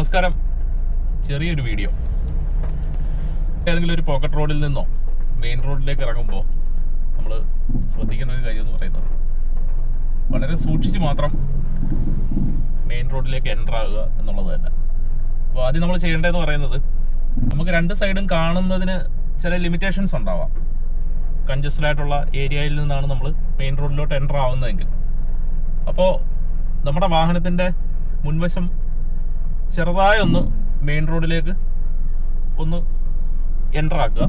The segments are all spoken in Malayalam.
നമസ്കാരം. ചെറിയൊരു വീഡിയോ. ഏതെങ്കിലും ഒരു പോക്കറ്റ് റോഡിൽ നിന്നോ മെയിൻ റോഡിലേക്ക് ഇറങ്ങുമ്പോൾ നമ്മൾ ശ്രദ്ധിക്കേണ്ട ഒരു കാര്യം എന്ന് പറയുന്നത് വളരെ സൂക്ഷിച്ച് മാത്രം മെയിൻ റോഡിലേക്ക് എൻ്റർ ആകുക എന്നുള്ളത് തന്നെ. അപ്പോൾ ആദ്യം നമ്മൾ ചെയ്യേണ്ടതെന്ന് പറയുന്നത്, നമുക്ക് രണ്ട് സൈഡും കാണുന്നതിന് ചില ലിമിറ്റേഷൻസ് ഉണ്ടാവാം. കൺജസ്റ്റഡ് ആയിട്ടുള്ള ഏരിയയിൽ നിന്നാണ് നമ്മൾ മെയിൻ റോഡിലോട്ട് എൻ്റർ ആവുന്നതെങ്കിൽ, അപ്പോൾ നമ്മുടെ വാഹനത്തിൻ്റെ മുൻവശം ചെറുതായി ഒന്ന് മെയിൻ റോഡിലേക്ക് ഒന്ന് എൻ്റർ ആക്കുക.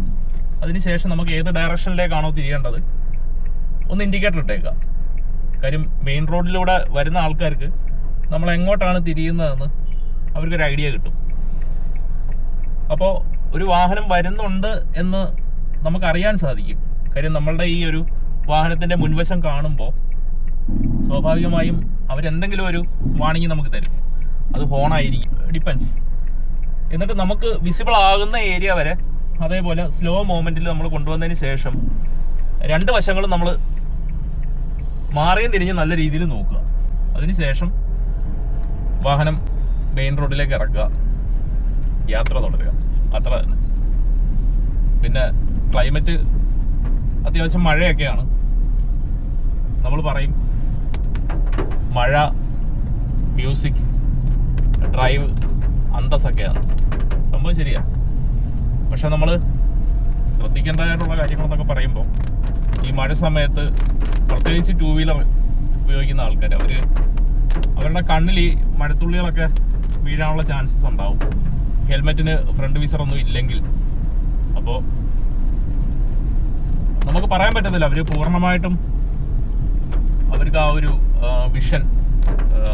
അതിനുശേഷം നമുക്ക് ഏത് ഡയറക്ഷനിലേക്കാണോ തിരിയേണ്ടത് ഒന്ന് ഇൻഡിക്കേറ്റർ ഇട്ടേക്കുക. കാര്യം മെയിൻ റോഡിലൂടെ വരുന്ന ആൾക്കാർക്ക് നമ്മൾ എങ്ങോട്ടാണ് തിരിയുന്നതെന്ന് അവർക്കൊരു ഐഡിയ കിട്ടും. അപ്പോൾ ഒരു വാഹനം വരുന്നുണ്ട് എന്ന് നമുക്കറിയാൻ സാധിക്കും. കാര്യം നമ്മളുടെ ഈ ഒരു വാഹനത്തിൻ്റെ മുൻവശം കാണുമ്പോൾ സ്വാഭാവികമായും അവരെന്തെങ്കിലും ഒരു വാണിംഗ് നമുക്ക് തരും. അത് ഹോണായിരിക്കും, ഡിപ്പെൻസ്. എന്നിട്ട് നമുക്ക് വിസിബിൾ ആകുന്ന ഏരിയ വരെ അതേപോലെ സ്ലോ മൂവ്മെൻറ്റിൽ നമ്മൾ കൊണ്ടുവന്നതിന് ശേഷം രണ്ട് വശങ്ങളും നമ്മൾ മാറിയും തിരിഞ്ഞ് നല്ല രീതിയിൽ നോക്കുക. അതിനുശേഷം വാഹനം മെയിൻ റോഡിലേക്ക് ഇറക്കുക, യാത്ര തുടരുക. അത്ര തന്നെ. പിന്നെ ക്ലൈമറ്റ് അത്യാവശ്യം മഴയൊക്കെയാണ്. നമ്മൾ പറയും മഴ, മ്യൂസിക്, ഡ്രൈവ് അന്തസ്സൊക്കെയാണ്. സംഭവം ശരിയാണ്. പക്ഷെ നമ്മൾ ശ്രദ്ധിക്കേണ്ടതായിട്ടുള്ള കാര്യങ്ങളെന്നൊക്കെ പറയുമ്പോൾ, ഈ മഴ സമയത്ത് പ്രത്യേകിച്ച് ടൂ വീലർ ഉപയോഗിക്കുന്ന ആൾക്കാർ അവരുടെ കണ്ണിൽ ഈ മഴത്തുള്ളികളൊക്കെ വീഴാനുള്ള ചാൻസസ് ഉണ്ടാവും, ഹെൽമെറ്റിന് ഫ്രണ്ട് വിസറൊന്നും ഇല്ലെങ്കിൽ. അപ്പോൾ നമുക്ക് പറയാൻ പറ്റത്തില്ല അവർ പൂർണ്ണമായിട്ടും അവർക്ക് ആ ഒരു വിഷൻ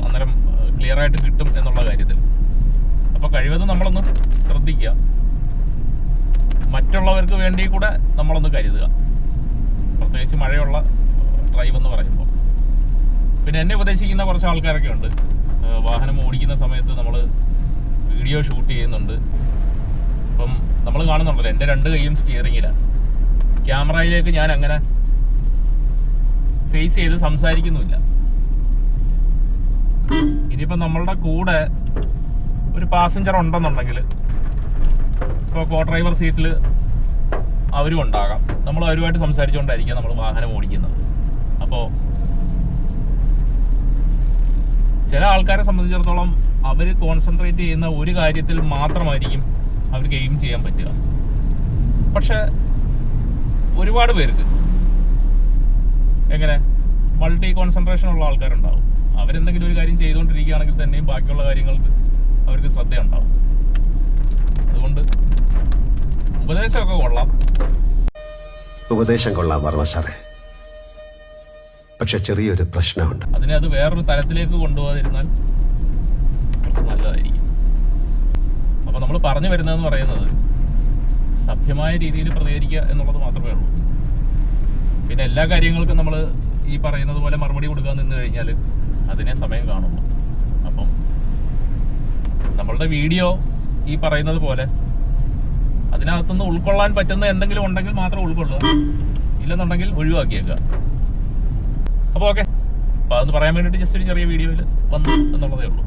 അന്നേരം ക്ലിയർ ആയിട്ട് കിട്ടും എന്നുള്ള കാര്യത്തിൽ. അപ്പോൾ കഴിവതും നമ്മളൊന്ന് ശ്രദ്ധിക്കുക, മറ്റുള്ളവർക്ക് വേണ്ടി കൂടെ നമ്മളൊന്ന് കരുതുക, പ്രത്യേകിച്ച് മഴയുള്ള ഡ്രൈവ് എന്ന് പറയുമ്പോൾ. പിന്നെ എന്നെ ഉപദേശിക്കുന്ന കുറച്ച് ആൾക്കാരൊക്കെ ഉണ്ട്. വാഹനം ഓടിക്കുന്ന സമയത്ത് നമ്മൾ വീഡിയോ ഷൂട്ട് ചെയ്യുന്നുണ്ട്. അപ്പം നമ്മൾ കാണുന്നുണ്ടല്ലോ, എൻ്റെ രണ്ട് കൈയും സ്റ്റിയറിങ്ങിലാണ്. ക്യാമറയിലേക്ക് ഞാൻ അങ്ങനെ ഫേസ് ചെയ്ത് സംസാരിക്കുന്നുമില്ല. ഇനിയിപ്പോൾ നമ്മളുടെ കൂടെ ഒരു പാസഞ്ചർ ഉണ്ടെന്നുണ്ടെങ്കിൽ, ഇപ്പോൾ കോ ഡ്രൈവർ സീറ്റിൽ അവരും ഉണ്ടാകാം, നമ്മൾ അവരുമായിട്ട് സംസാരിച്ചുകൊണ്ടായിരിക്കാം നമ്മൾ വാഹനം ഓടിക്കുന്നത്. അപ്പോൾ ചില ആൾക്കാരെ സംബന്ധിച്ചിടത്തോളം അവർ കോൺസെൻട്രേറ്റ് ചെയ്യുന്ന ഒരു കാര്യത്തിൽ മാത്രമായിരിക്കും അവർക്ക് എയിം ചെയ്യാൻ പറ്റുക. പക്ഷെ ഒരുപാട് പേർക്ക് എങ്ങനെ മൾട്ടി കോൺസെൻട്രേഷൻ ഉള്ള ആൾക്കാരുണ്ടാവും. അവരെന്തെങ്കിലും ഒരു കാര്യം ചെയ്തുകൊണ്ടിരിക്കുകയാണെങ്കിൽ തന്നെയും ബാക്കിയുള്ള കാര്യങ്ങൾക്ക് അവർക്ക് ശ്രദ്ധയുണ്ടാവും. അതുകൊണ്ട് ഉപദേശമൊക്കെ കൊള്ളാം, ഉപദേശം കൊള്ളാം വർമ്മ സാറേ. പക്ഷെ ചെറിയൊരു പ്രശ്നമുണ്ട്. അതിനെ അത് വേറൊരു തലത്തിലേക്ക് കൊണ്ടുപോകാതിരുന്നാൽ കുറച്ച് നല്ലതായിരിക്കും. അപ്പോൾ നമ്മൾ പറഞ്ഞു വരുന്നതെന്ന് പറയുന്നത്, സഭ്യമായ രീതിയിൽ പ്രതികരിക്കുക എന്നുള്ളത് മാത്രമേ ഉള്ളൂ. പിന്നെ എല്ലാ കാര്യങ്ങൾക്കും നമ്മൾ ഈ പറയുന്നത് പോലെ മറുപടി കൊടുക്കാൻ നിന്ന് കഴിഞ്ഞാൽ അതിനെ സമയം കാണുള്ളൂ. അപ്പം നമ്മളുടെ വീഡിയോ ഈ പറയുന്നത് പോലെ അതിനകത്തുനിന്ന് ഉൾക്കൊള്ളാൻ പറ്റുന്ന എന്തെങ്കിലും ഉണ്ടെങ്കിൽ മാത്രം ഉൾക്കൊള്ളുക, ഇല്ലെന്നുണ്ടെങ്കിൽ ഒഴിവാക്കിയേക്കുക. അപ്പോൾ ഓക്കെ. അപ്പോൾ അതൊന്ന് പറയാൻ വേണ്ടിയിട്ട് ജസ്റ്റ് ഒരു ചെറിയ വീഡിയോയിൽ വന്നു എന്നുള്ളതേ ഉള്ളൂ.